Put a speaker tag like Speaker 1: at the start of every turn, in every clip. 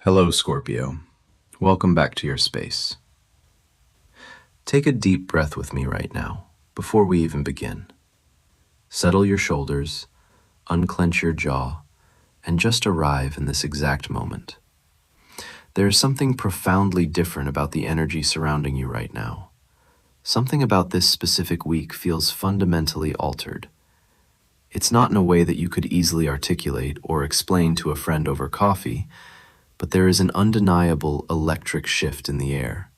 Speaker 1: Hello, Scorpio. Welcome back to your space. Take a deep breath with me right now, before we even begin. Settle your shoulders, unclench your jaw, and just arrive in this exact moment. There is something profoundly different about the energy surrounding you right now. Something about this specific week feels fundamentally altered. It's not in a way that you could easily articulate or explain to a friend over coffee, but there is an undeniable electric shift in the air.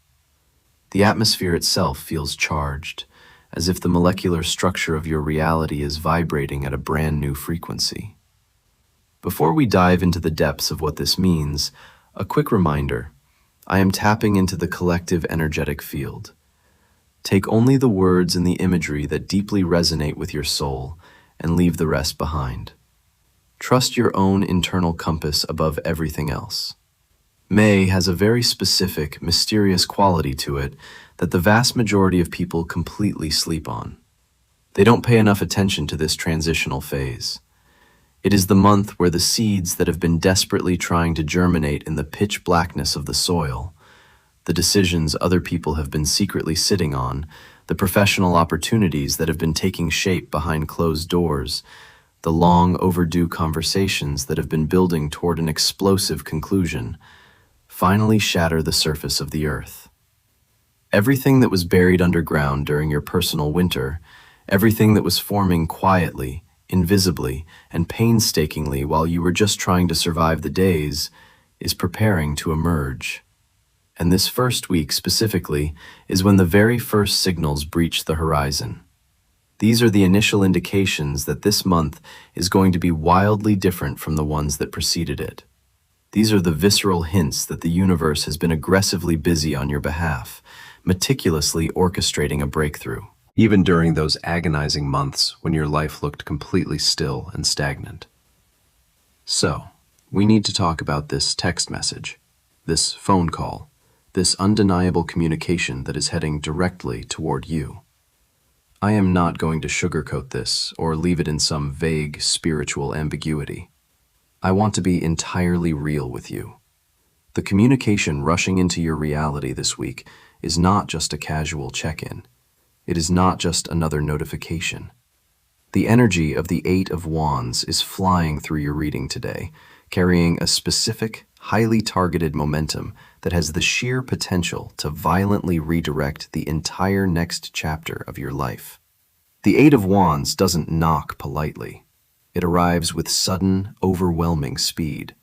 Speaker 1: The atmosphere itself feels charged, as if the molecular structure of your reality is vibrating at a brand new frequency. Before we dive into the depths of what this means, a quick reminder: I am tapping into the collective energetic field. Take only the words and the imagery that deeply resonate with your soul, and leave the rest behind. Trust your own internal compass above everything else. May has a very specific, mysterious quality to it that the vast majority of people completely sleep on. They don't pay enough attention to this transitional phase. It is the month where the seeds that have been desperately trying to germinate in the pitch blackness of the soil, the decisions other people have been secretly sitting on, the professional opportunities that have been taking shape behind closed doors, the long overdue conversations that have been building toward an explosive conclusion, finally shatter the surface of the earth. Everything that was buried underground during your personal winter, everything that was forming quietly, invisibly, and painstakingly while you were just trying to survive the days, is preparing to emerge. And this first week specifically is when the very first signals breach the horizon. These are the initial indications that this month is going to be wildly different from the ones that preceded it. These are the visceral hints that the universe has been aggressively busy on your behalf, meticulously orchestrating a breakthrough, even during those agonizing months when your life looked completely still and stagnant. So, we need to talk about this text message, this phone call, this undeniable communication that is heading directly toward you. I am not going to sugarcoat this or leave it in some vague spiritual ambiguity. I want to be entirely real with you. The communication rushing into your reality this week is not just a casual check-in. It is not just another notification. The energy of the Eight of Wands is flying through your reading today, carrying a specific, highly targeted momentum that has the sheer potential to violently redirect the entire next chapter of your life. The Eight of Wands doesn't knock politely. It arrives with sudden, overwhelming speed.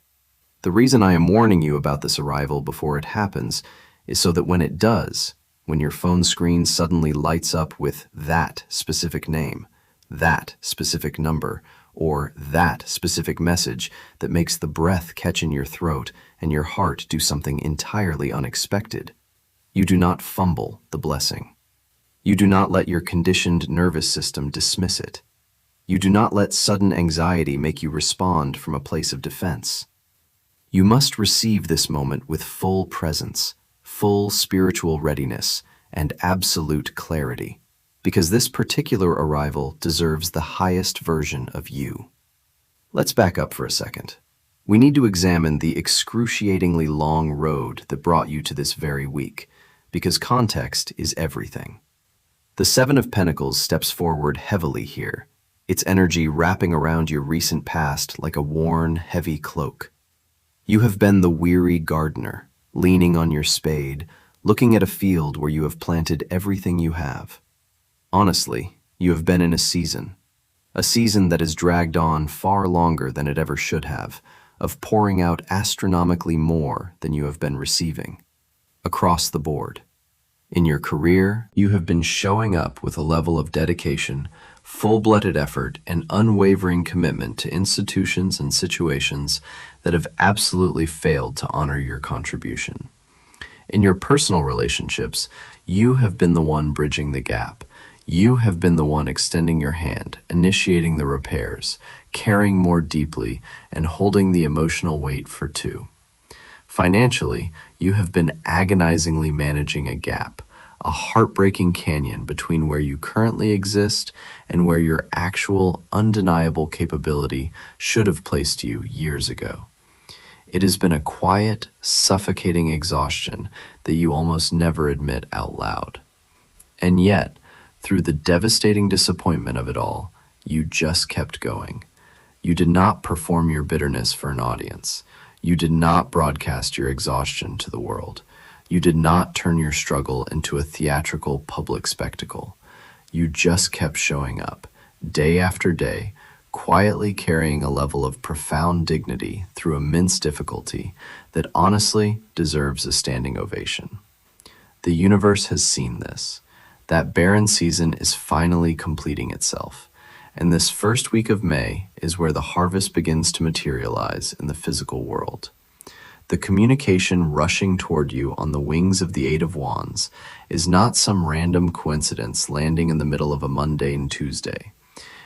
Speaker 1: The reason I am warning you about this arrival before it happens is so that when it does, when your phone screen suddenly lights up with that specific name, that specific number, or that specific message that makes the breath catch in your throat and your heart do something entirely unexpected, you do not fumble the blessing. You do not let your conditioned nervous system dismiss it. You do not let sudden anxiety make you respond from a place of defense. You must receive this moment with full presence, full spiritual readiness, and absolute clarity, because this particular arrival deserves the highest version of you. Let's back up for a second. We need to examine the excruciatingly long road that brought you to this very week, because context is everything. The Seven of Pentacles steps forward heavily here, its energy wrapping around your recent past like a worn, heavy cloak. You have been the weary gardener, leaning on your spade, looking at a field where you have planted everything you have. Honestly, you have been in a season that has dragged on far longer than it ever should have, of pouring out astronomically more than you have been receiving. Across the board. In your career, you have been showing up with a level of dedication, full-blooded effort, and unwavering commitment to institutions and situations that have absolutely failed to honor your contribution. In your personal relationships, you have been the one bridging the gap. You have been the one extending your hand, initiating the repairs, caring more deeply, and holding the emotional weight for two. Financially, you have been agonizingly managing a gap, a heartbreaking canyon between where you currently exist and where your actual, undeniable capability should have placed you years ago. It has been a quiet, suffocating exhaustion that you almost never admit out loud. And yet, through the devastating disappointment of it all, you just kept going. You did not perform your bitterness for an audience. You did not broadcast your exhaustion to the world. You did not turn your struggle into a theatrical public spectacle. You just kept showing up, day after day, quietly carrying a level of profound dignity through immense difficulty that honestly deserves a standing ovation. The universe has seen this. That barren season is finally completing itself. And this first week of May is where the harvest begins to materialize in the physical world. The communication rushing toward you on the wings of the Eight of Wands is not some random coincidence landing in the middle of a mundane Tuesday.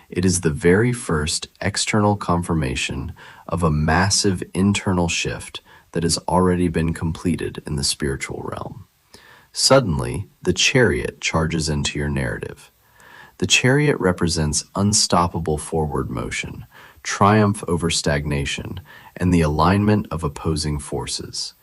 Speaker 1: It is the very first external confirmation of a massive internal shift that has already been completed in the spiritual realm. Suddenly, the Chariot charges into your narrative. The Chariot represents unstoppable forward motion, triumph over stagnation, and the alignment of opposing forces.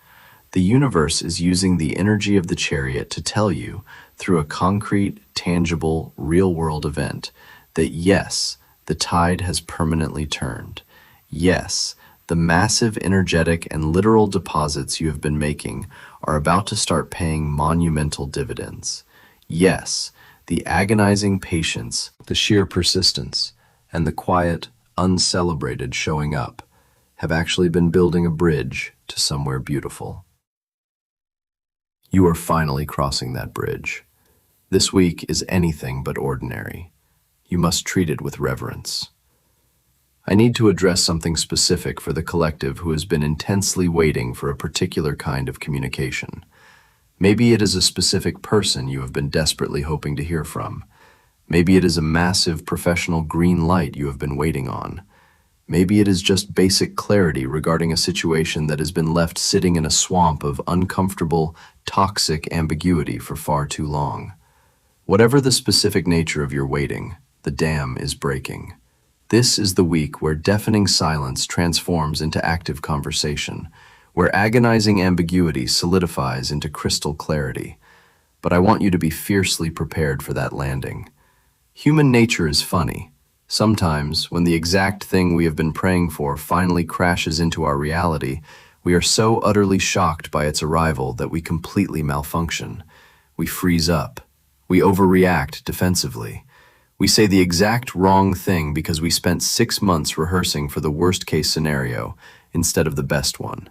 Speaker 1: The universe is using the energy of the Chariot to tell you, through a concrete, tangible, real-world event, that yes, the tide has permanently turned. Yes, the massive energetic and literal deposits you have been making are about to start paying monumental dividends. Yes, the agonizing patience, the sheer persistence, and the quiet, uncelebrated showing up have actually been building a bridge to somewhere beautiful. You are finally crossing that bridge. This week is anything but ordinary. You must treat it with reverence. I need to address something specific for the collective who has been intensely waiting for a particular kind of communication. Maybe it is a specific person you have been desperately hoping to hear from. Maybe it is a massive professional green light you have been waiting on. Maybe it is just basic clarity regarding a situation that has been left sitting in a swamp of uncomfortable, toxic ambiguity for far too long. Whatever the specific nature of your waiting, the dam is breaking. This is the week where deafening silence transforms into active conversation, where agonizing ambiguity solidifies into crystal clarity. But I want you to be fiercely prepared for that landing. Human nature is funny. Sometimes, when the exact thing we have been praying for finally crashes into our reality, we are so utterly shocked by its arrival that we completely malfunction. We freeze up. We overreact defensively. We say the exact wrong thing because we spent 6 months rehearsing for the worst-case scenario instead of the best one.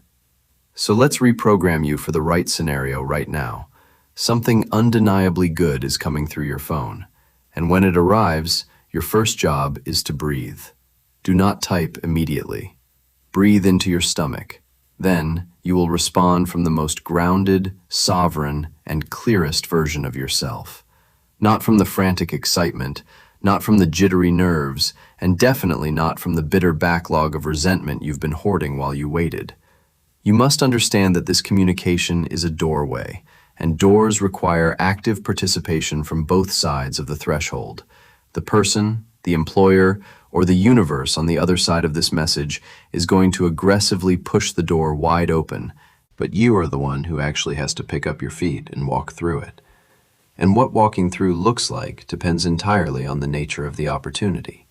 Speaker 1: So let's reprogram you for the right scenario right now. Something undeniably good is coming through your phone. And when it arrives, your first job is to breathe. Do not type immediately. Breathe into your stomach. Then, you will respond from the most grounded, sovereign, and clearest version of yourself. Not from the frantic excitement, not from the jittery nerves, and definitely not from the bitter backlog of resentment you've been hoarding while you waited. You must understand that this communication is a doorway, and doors require active participation from both sides of the threshold. The person, the employer, or the universe on the other side of this message is going to aggressively push the door wide open, but you are the one who actually has to pick up your feet and walk through it. And what walking through looks like depends entirely on the nature of the opportunity.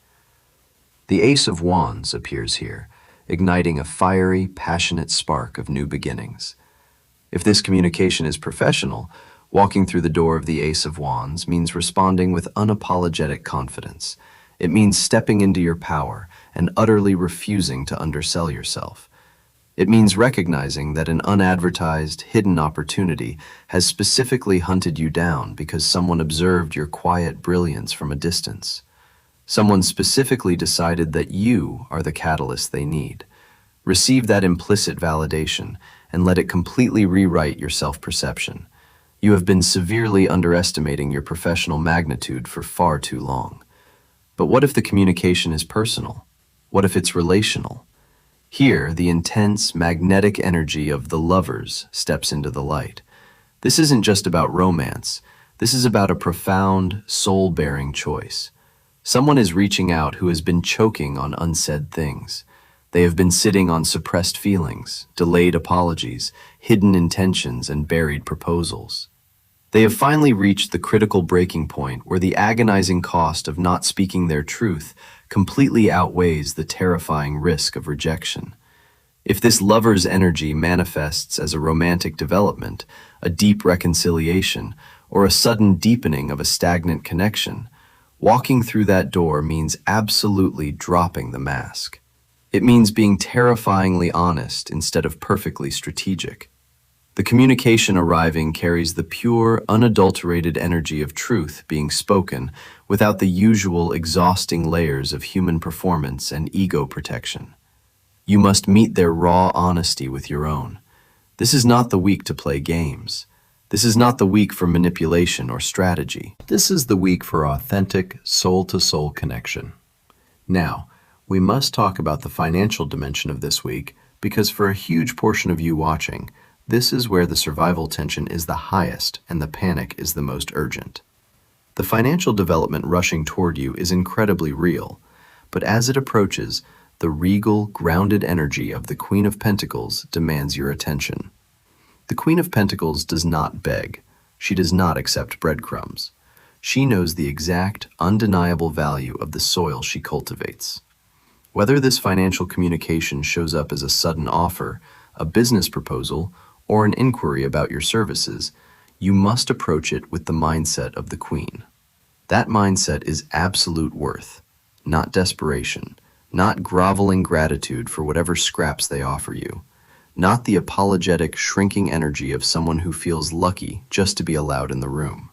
Speaker 1: The Ace of Wands appears here, igniting a fiery, passionate spark of new beginnings. If this communication is professional, walking through the door of the Ace of Wands means responding with unapologetic confidence. It means stepping into your power and utterly refusing to undersell yourself. It means recognizing that an unadvertised, hidden opportunity has specifically hunted you down because someone observed your quiet brilliance from a distance. Someone specifically decided that you are the catalyst they need. Receive that implicit validation and let it completely rewrite your self-perception. You have been severely underestimating your professional magnitude for far too long. But what if the communication is personal? What if it's relational? Here, the intense, magnetic energy of the lovers steps into the light. This isn't just about romance. This is about a profound, soul-bearing choice. Someone is reaching out who has been choking on unsaid things. They have been sitting on suppressed feelings, delayed apologies, hidden intentions, and buried proposals. They have finally reached the critical breaking point where the agonizing cost of not speaking their truth completely outweighs the terrifying risk of rejection. If this lover's energy manifests as a romantic development, a deep reconciliation, or a sudden deepening of a stagnant connection, walking through that door means absolutely dropping the mask. It means being terrifyingly honest instead of perfectly strategic. The communication arriving carries the pure, unadulterated energy of truth being spoken without the usual exhausting layers of human performance and ego protection. You must meet their raw honesty with your own. This is not the week to play games. This is not the week for manipulation or strategy. This is the week for authentic, soul-to-soul connection. Now, we must talk about the financial dimension of this week because for a huge portion of you watching, this is where the survival tension is the highest and the panic is the most urgent. The financial development rushing toward you is incredibly real, but as it approaches, the regal, grounded energy of the Queen of Pentacles demands your attention. The Queen of Pentacles does not beg. She does not accept breadcrumbs. She knows the exact, undeniable value of the soil she cultivates. Whether this financial communication shows up as a sudden offer, a business proposal, or an inquiry about your services, you must approach it with the mindset of the Queen. That mindset is absolute worth, not desperation, not groveling gratitude for whatever scraps they offer you, not the apologetic, shrinking energy of someone who feels lucky just to be allowed in the room.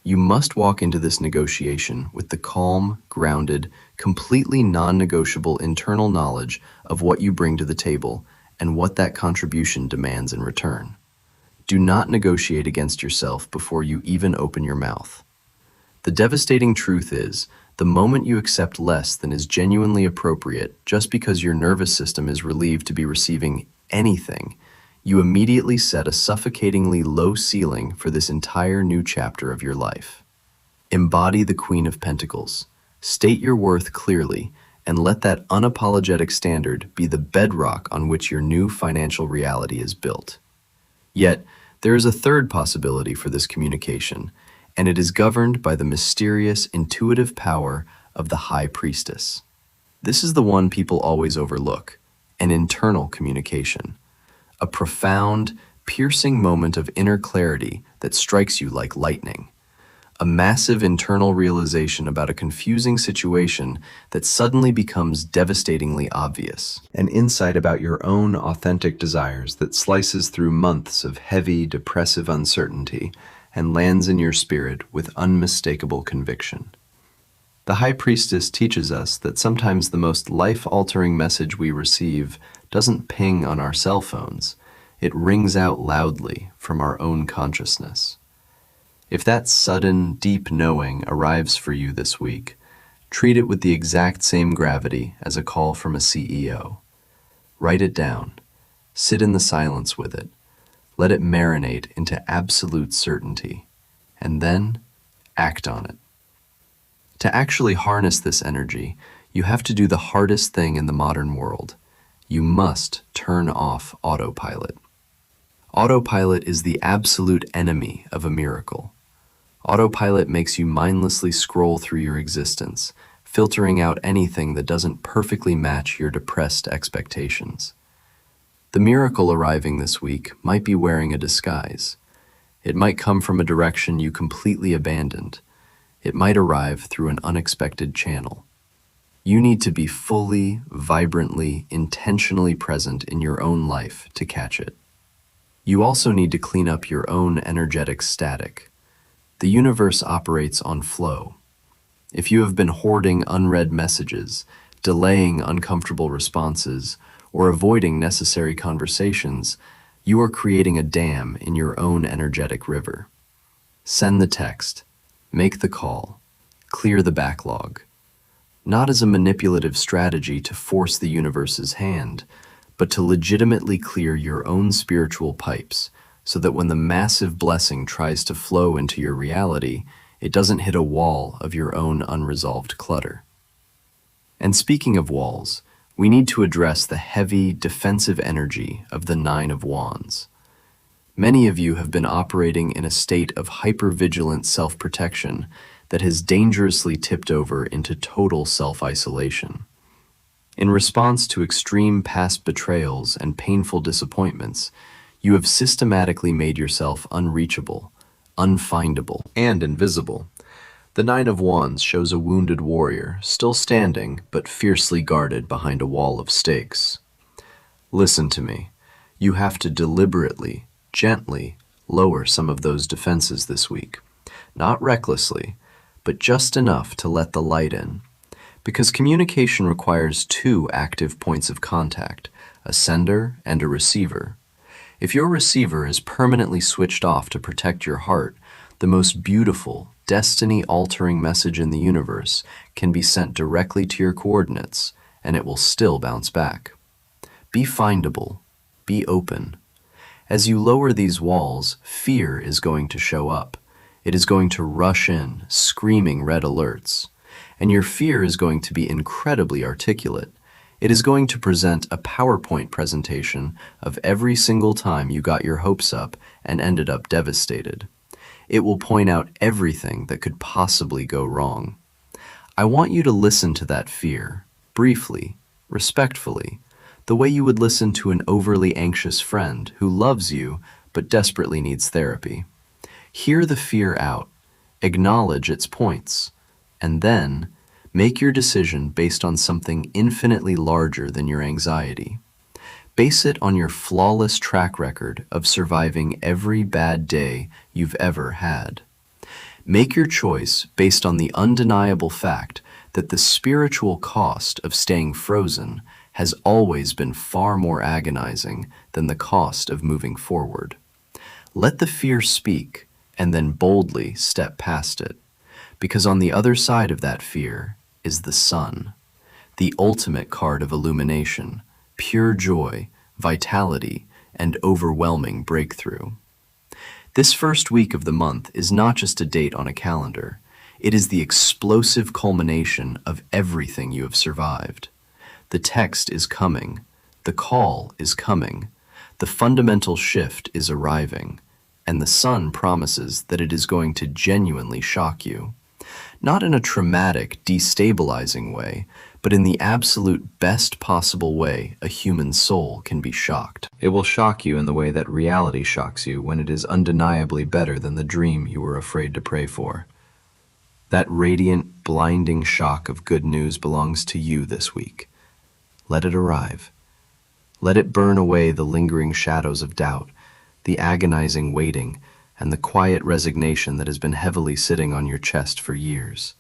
Speaker 1: You must walk into this negotiation with the calm, grounded, completely non-negotiable internal knowledge of what you bring to the table and what that contribution demands in return. Do not negotiate against yourself before you even open your mouth. The devastating truth is, the moment you accept less than is genuinely appropriate just because your nervous system is relieved to be receiving anything, you immediately set a suffocatingly low ceiling for this entire new chapter of your life. Embody the Queen of Pentacles. State your worth clearly, and let that unapologetic standard be the bedrock on which your new financial reality is built. Yet, there is a third possibility for this communication, and it is governed by the mysterious, intuitive power of the High Priestess. This is the one people always overlook, an internal communication, a profound, piercing moment of inner clarity that strikes you like lightning. A massive internal realization about a confusing situation that suddenly becomes devastatingly obvious. An insight about your own authentic desires that slices through months of heavy, depressive uncertainty and lands in your spirit with unmistakable conviction. The High Priestess teaches us that sometimes the most life-altering message we receive doesn't ping on our cell phones. It rings out loudly from our own consciousness. If that sudden, deep knowing arrives for you this week, treat it with the exact same gravity as a call from a CEO. Write it down. Sit in the silence with it. Let it marinate into absolute certainty. And then, act on it. To actually harness this energy, you have to do the hardest thing in the modern world. You must turn off autopilot. Autopilot is the absolute enemy of a miracle. Autopilot makes you mindlessly scroll through your existence, filtering out anything that doesn't perfectly match your depressed expectations. The miracle arriving this week might be wearing a disguise. It might come from a direction you completely abandoned. It might arrive through an unexpected channel. You need to be fully, vibrantly, intentionally present in your own life to catch it. You also need to clean up your own energetic static. The universe operates on flow. If you have been hoarding unread messages, delaying uncomfortable responses, or avoiding necessary conversations, you are creating a dam in your own energetic river. Send the text, make the call, clear the backlog. Not as a manipulative strategy to force the universe's hand, but to legitimately clear your own spiritual pipes, so that when the massive blessing tries to flow into your reality, it doesn't hit a wall of your own unresolved clutter. And speaking of walls, we need to address the heavy, defensive energy of the Nine of Wands. Many of you have been operating in a state of hypervigilant self-protection that has dangerously tipped over into total self-isolation. In response to extreme past betrayals and painful disappointments, you have systematically made yourself unreachable, unfindable, and invisible. The Nine of Wands shows a wounded warrior, still standing but fiercely guarded behind a wall of stakes. Listen to me. You have to deliberately, gently lower some of those defenses this week. Not recklessly, but just enough to let the light in. Because communication requires two active points of contact, a sender and a receiver. If your receiver is permanently switched off to protect your heart, the most beautiful, destiny-altering message in the universe can be sent directly to your coordinates, and it will still bounce back. Be findable. Be open. As you lower these walls, fear is going to show up. It is going to rush in, screaming red alerts. And your fear is going to be incredibly articulate. It is going to present a PowerPoint presentation of every single time you got your hopes up and ended up devastated. It will point out everything that could possibly go wrong. I want you to listen to that fear, briefly, respectfully, the way you would listen to an overly anxious friend who loves you but desperately needs therapy. Hear the fear out, acknowledge its points, and then make your decision based on something infinitely larger than your anxiety. Base it on your flawless track record of surviving every bad day you've ever had. Make your choice based on the undeniable fact that the spiritual cost of staying frozen has always been far more agonizing than the cost of moving forward. Let the fear speak, and then boldly step past it. Because on the other side of that fear is the sun, the ultimate card of illumination, pure joy, vitality, and overwhelming breakthrough. This first week of the month is not just a date on a calendar. It is the explosive culmination of everything you have survived. The text is coming. The call is coming. The fundamental shift is arriving. And the sun promises that it is going to genuinely shock you. Not in a traumatic, destabilizing way, but in the absolute best possible way a human soul can be shocked. It will shock you in the way that reality shocks you when it is undeniably better than the dream you were afraid to pray for. That radiant, blinding shock of good news belongs to you this week. Let it arrive. Let it burn away the lingering shadows of doubt, the agonizing waiting, and the quiet resignation that has been heavily sitting on your chest for years.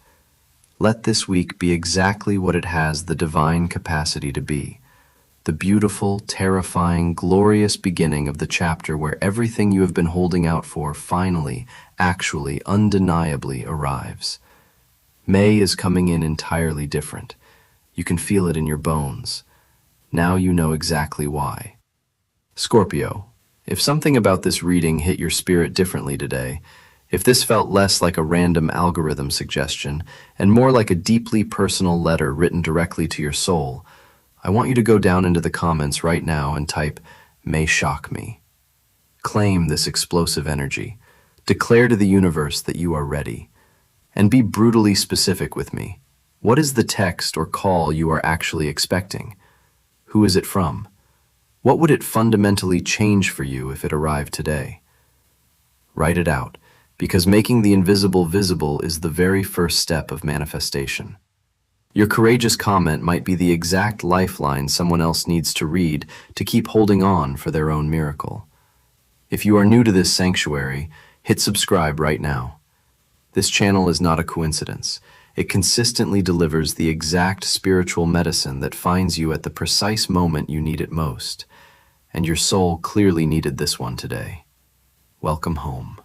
Speaker 1: Let this week be exactly what it has the divine capacity to be, the beautiful, terrifying, glorious beginning of the chapter where everything you have been holding out for finally, actually, undeniably arrives. May is coming in entirely different. You can feel it in your bones. Now you know exactly why. Scorpio, if something about this reading hit your spirit differently today, if this felt less like a random algorithm suggestion and more like a deeply personal letter written directly to your soul, I want you to go down into the comments right now and type, "May shock me." Claim this explosive energy. Declare to the universe that you are ready. And be brutally specific with me. What is the text or call you are actually expecting? Who is it from? What would it fundamentally change for you if it arrived today? Write it out, because making the invisible visible is the very first step of manifestation. Your courageous comment might be the exact lifeline someone else needs to read to keep holding on for their own miracle. If you are new to this sanctuary, hit subscribe right now. This channel is not a coincidence. It consistently delivers the exact spiritual medicine that finds you at the precise moment you need it most. And your soul clearly needed this one today. Welcome home.